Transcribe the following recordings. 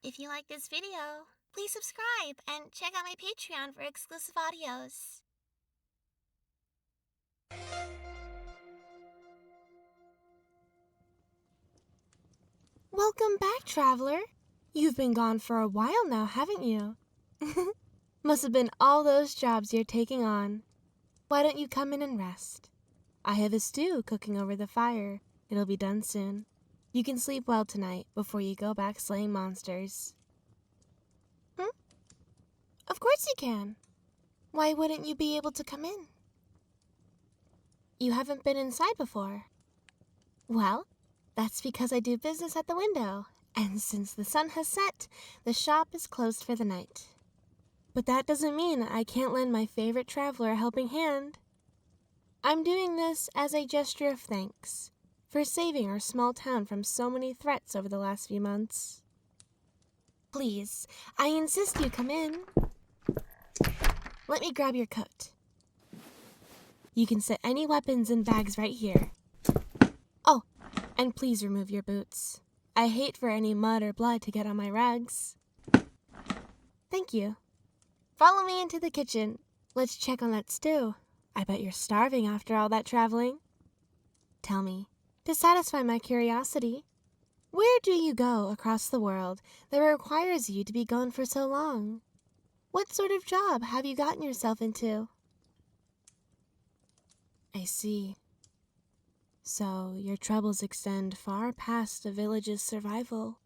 If you like this video, please subscribe and check out my Patreon for exclusive audios. Welcome back, traveler. You've been gone for a while now, haven't you? Must have been all those jobs you're taking on. Why don't you come in and rest? I have a stew cooking over the fire. It'll be done soon. You can sleep well tonight before you go back slaying monsters. Of course you can. Why wouldn't you be able to come in? You haven't been inside before. Well, that's because I do business at the window, and since the sun has set, the shop is closed for the night. But that doesn't mean I can't lend my favorite traveler a helping hand. I'm doing this as a gesture of thanks for saving our small town from so many threats over the last few months. Please, I insist you come in. Let me grab your coat. You can set any weapons and bags right here. Oh, and please remove your boots. I hate for any mud or blood to get on my rags. Thank you. Follow me into the kitchen. Let's check on that stew. I bet you're starving after all that traveling. Tell me, to satisfy my curiosity, where do you go across the world that requires you to be gone for so long? What sort of job have you gotten yourself into? I see. So your troubles extend far past a village's survival.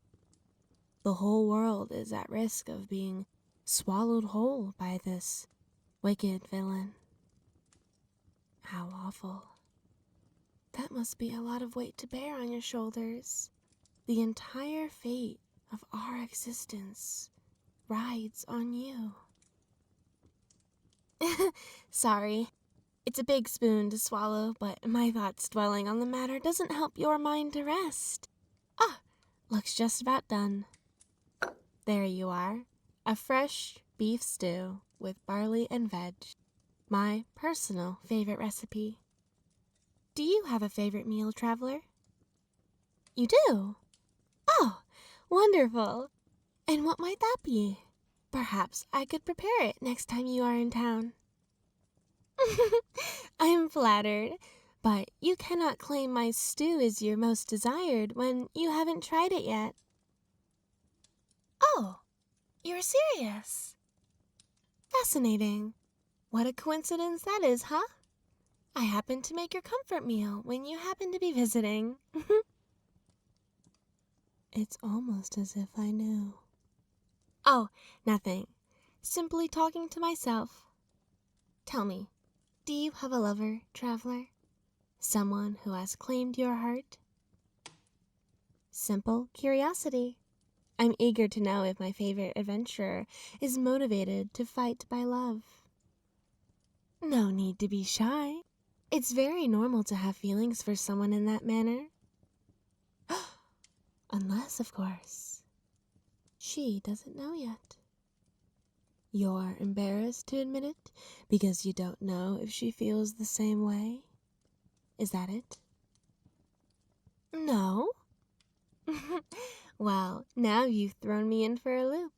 The whole world is at risk of being swallowed whole by this wicked villain. How awful. That must be a lot of weight to bear on your shoulders. The entire fate of our existence rides on you. Sorry. It's a big spoon to swallow, but my thoughts dwelling on the matter doesn't help your mind to rest. Ah, looks just about done. There you are, a fresh beef stew with barley and veg. My personal favorite recipe. Do you have a favorite meal, traveler? You do? Oh, wonderful. And what might that be? Perhaps I could prepare it next time you are in town. I'm flattered, but you cannot claim my stew is your most desired when you haven't tried it yet. Oh, you're serious? Fascinating. What a coincidence that is, huh? I happen to make your comfort meal when you happen to be visiting. It's almost as if I knew. Oh, nothing. Simply talking to myself. Tell me, do you have a lover, traveler? Someone who has claimed your heart? Simple curiosity. I'm eager to know if my favorite adventurer is motivated to fight by love. No need to be shy. It's very normal to have feelings for someone in that manner. Unless, of course, she doesn't know yet. You're embarrassed to admit it because you don't know if she feels the same way? Is that it? No? Well, now you've thrown me in for a loop.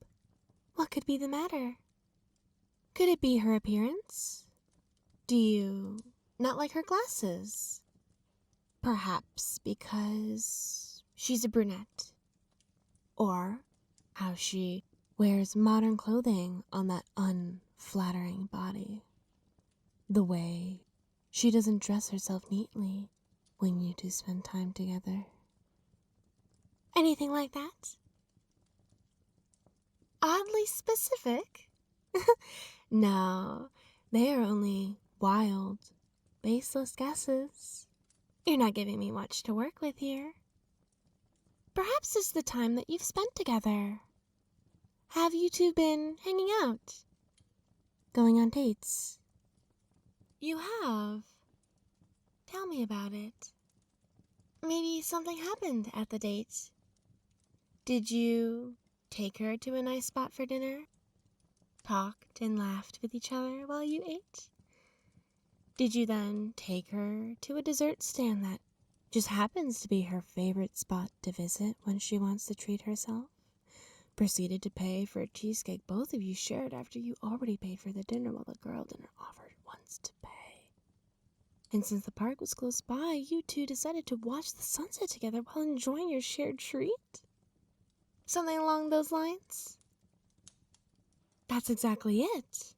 What could be the matter? Could it be her appearance? Do you not like her glasses? Perhaps because she's a brunette? Or how she wears modern clothing on that unflattering body? The way she doesn't dress herself neatly when you two spend time together? Anything like that? Oddly specific? No, they are only wild, baseless guesses. You're not giving me much to work with here. Perhaps it's the time that you've spent together. Have you two been hanging out? Going on dates? You have? Tell me about it. Maybe something happened at the date. Did you take her to a nice spot for dinner? Talked and laughed with each other while you ate? Did you then take her to a dessert stand that just happens to be her favorite spot to visit when she wants to treat herself? proceeded to pay for a cheesecake both of you shared after you already paid for the dinner while the girl didn't offer once to pay. And since the park was close by, you two decided to watch the sunset together while enjoying your shared treat? Something along those lines? That's exactly it.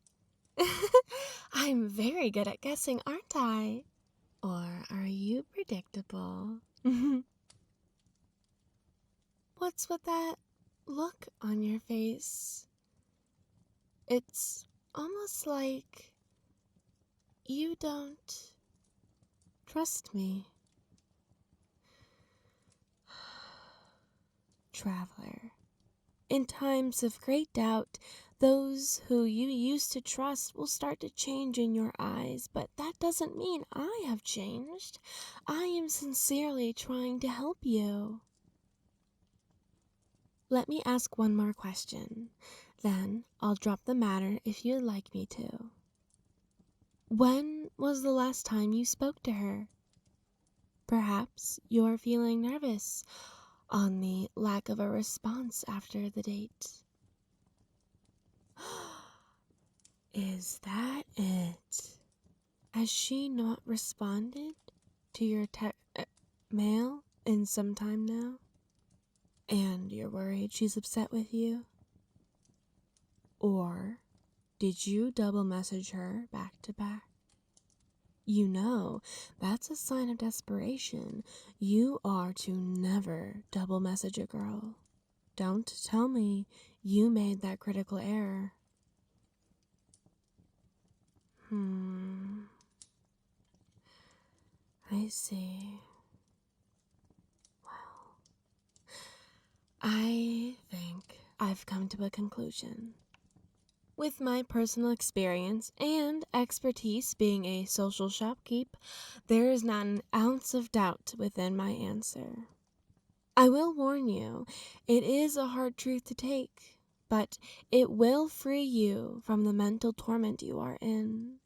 I'm very good at guessing, aren't I? Or are you predictable? What's with that look on your face? It's almost like you don't trust me. Traveler, in times of great doubt, those who you used to trust will start to change in your eyes, but that doesn't mean I have changed. I am sincerely trying to help you. Let me ask one more question, then I'll drop the matter if you'd like me to. When was the last time you spoke to her? Perhaps you're feeling nervous on the lack of a response after the date. Is that it? Has she not responded to your mail in some time now? And you're worried she's upset with you? Or did you double message her back to back? You know, that's a sign of desperation. You are to never double message a girl. Don't tell me you made that critical error. I see. Well, I think I've come to a conclusion. With my personal experience and expertise being a social shopkeep, there is not an ounce of doubt within my answer. I will warn you, it is a hard truth to take, but it will free you from the mental torment you are in.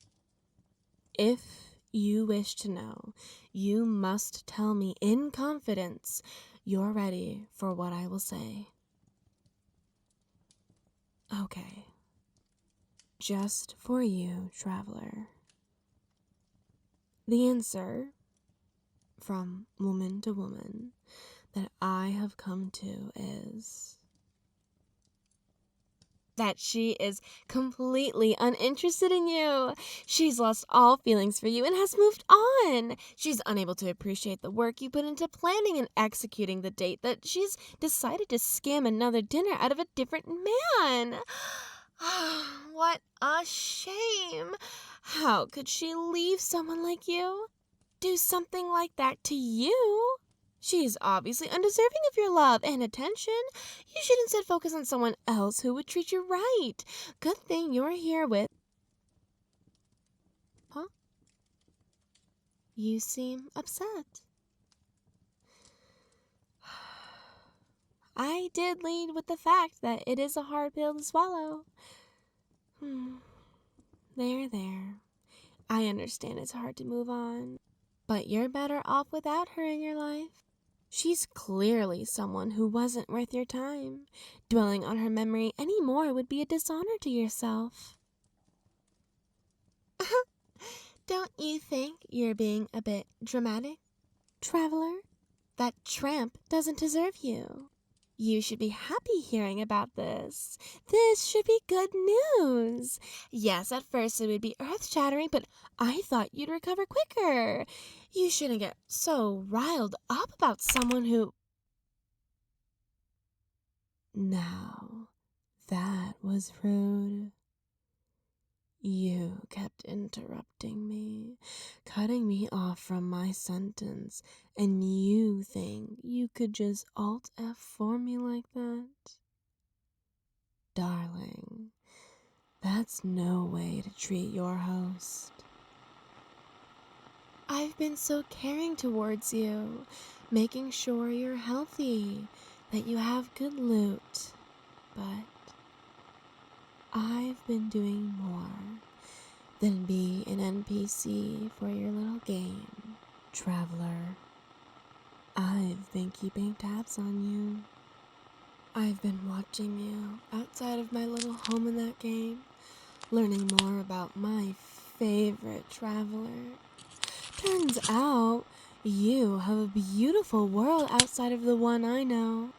If you wish to know, you must tell me in confidence you're ready for what I will say. Okay. Just for you, traveler. The answer, from woman to woman, that I have come to is that she is completely uninterested in you. She's lost all feelings for you and has moved on. She's unable to appreciate the work you put into planning and executing the date, that she's decided to scam another dinner out of a different man. What a shame. How could she leave someone like you? Do something like that to you? She's obviously undeserving of your love and attention. You should instead focus on someone else who would treat you right. Good thing you're here with... Huh? You seem upset. I did lead with the fact that it is a hard pill to swallow. There. I understand it's hard to move on, but you're better off without her in your life. She's clearly someone who wasn't worth your time. Dwelling on her memory any more would be a dishonor to yourself. Don't you think you're being a bit dramatic, traveler? That tramp doesn't deserve you. You should be happy hearing about this. This should be good news. Yes, at first it would be earth-shattering, but I thought you'd recover quicker. You shouldn't get so riled up about someone who... Now, that was rude. You kept interrupting me, cutting me off from my sentence, and you think you could just Alt F4 me like that? Darling, that's no way to treat your host. I've been so caring towards you, making sure you're healthy, that you have good loot, but I've been doing more than be an NPC for your little game, traveler. I've been keeping tabs on you. I've been watching you outside of my little home in that game, learning more about my favorite traveler. Turns out you have a beautiful world outside of the one I know.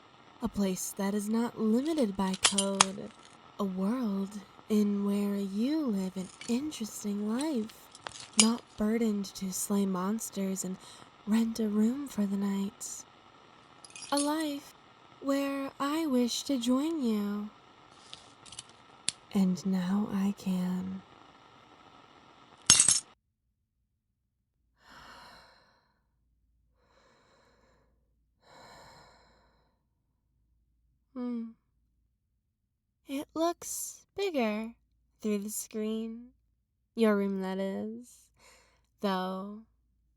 A place that is not limited by code. A world in where you live an interesting life, not burdened to slay monsters and rent a room for the night. A life where I wish to join you. And now I can. It looks bigger through the screen. Your room, that is. Though,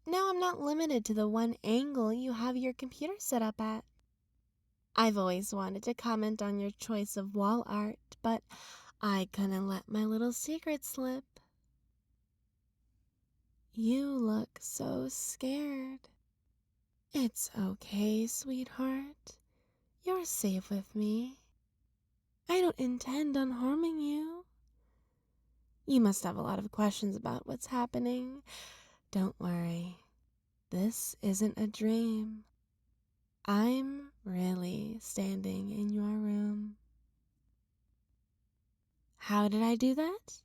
now I'm not limited to the one angle you have your computer set up at. I've always wanted to comment on your choice of wall art, but I couldn't let my little secret slip. You look so scared. It's okay, sweetheart. You're safe with me. I don't intend on harming you. You must have a lot of questions about what's happening. Don't worry. This isn't a dream. I'm really standing in your room. How did I do that?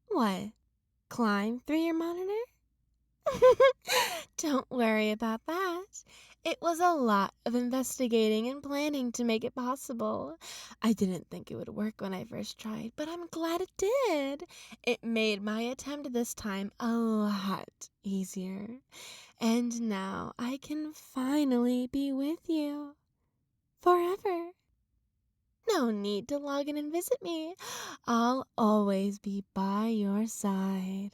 What? Climb through your monitor? Don't worry about that. It was a lot of investigating and planning to make it possible. I didn't think it would work when I first tried, but I'm glad it did. It made my attempt this time a lot easier. And now I can finally be with you. Forever. No need to log in and visit me. I'll always be by your side.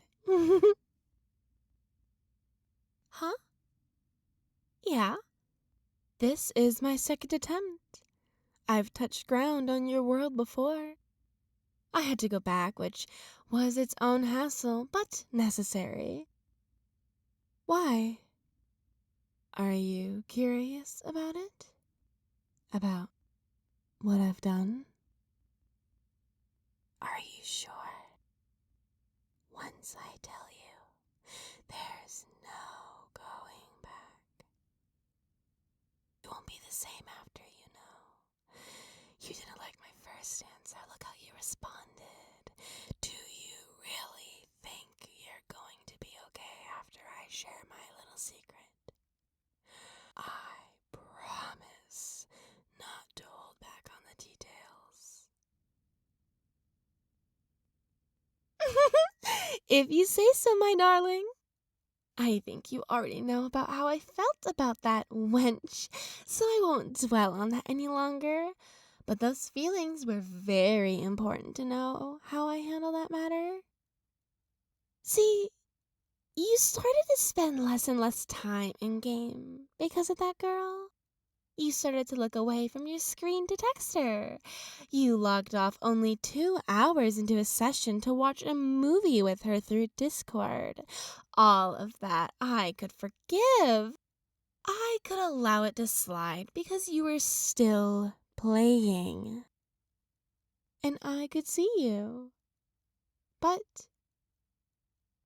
Huh? Yeah. This is my second attempt. I've touched ground on your world before. I had to go back, which was its own hassle, but necessary. Why? Are you curious about it? About what I've done? Are you sure? Once I tell you, there's no going back. You won't be the same after, you know. You didn't like my first answer. Look how you responded. Do you really think you're going to be okay after I share my little secret? I promise not to hold back on the details. If you say so, my darling. I think you already know about how I felt about that wench, so I won't dwell on that any longer. But those feelings were very important to know how I handle that matter. See, you started to spend less and less time in game because of that girl. You started to look away from your screen to text her. You logged off only 2 hours into a session to watch a movie with her through Discord. All of that I could forgive. I could allow it to slide because you were still playing. And I could see you. But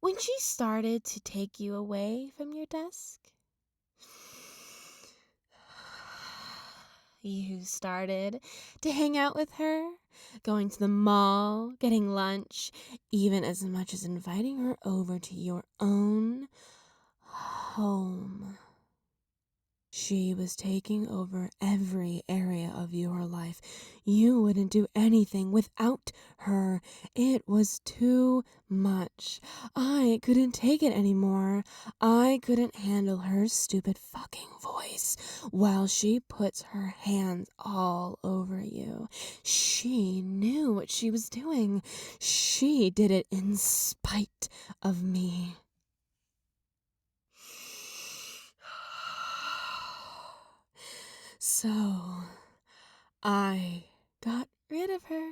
when she started to take you away from your desk, you started to hang out with her, going to the mall, getting lunch, even as much as inviting her over to your own home. She was taking over every area of your life. You wouldn't do anything without her. It was too much. I couldn't take it anymore. I couldn't handle her stupid fucking voice while she puts her hands all over you. She knew what she was doing. She did it in spite of me. So, I got rid of her.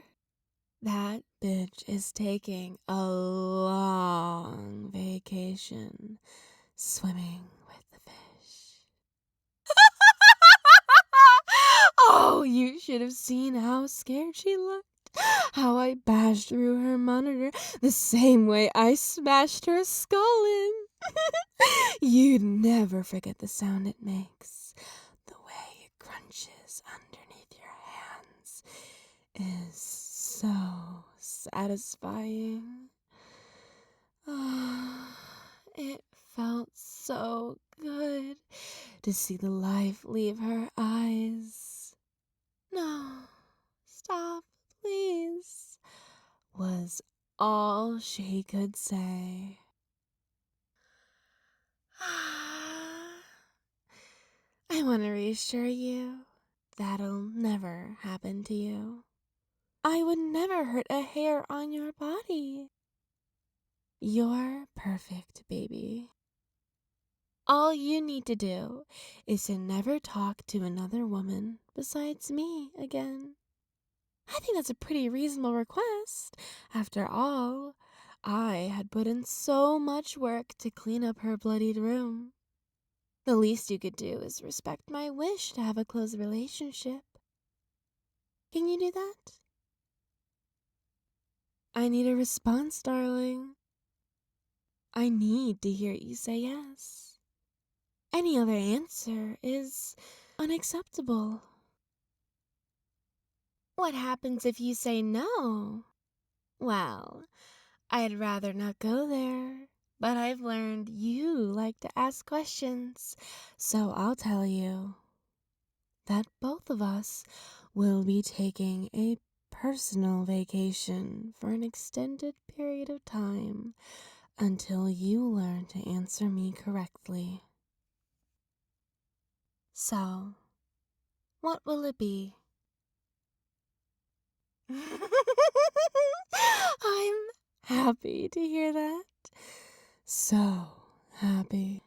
That bitch is taking a long vacation swimming with the fish. Oh, you should have seen how scared she looked. How I bashed through her monitor the same way I smashed her skull in. You'd never forget the sound it makes. The way it crunches underneath your hands is so satisfying. It felt so good to see the life leave her eyes. No, stop, please, was all she could say. I want to reassure you that'll never happen to you. I would never hurt a hair on your body. You're perfect, baby. All you need to do is to never talk to another woman besides me again. I think that's a pretty reasonable request. After all, I had put in so much work to clean up her bloodied room. The least you could do is respect my wish to have a close relationship. Can you do that? I need a response, darling. I need to hear you say yes. Any other answer is unacceptable. What happens if you say no? Well, I'd rather not go there, but I've learned you like to ask questions, so I'll tell you that both of us will be taking a personal vacation for an extended period of time until you learn to answer me correctly. So, what will it be? I'm happy to hear that. So happy.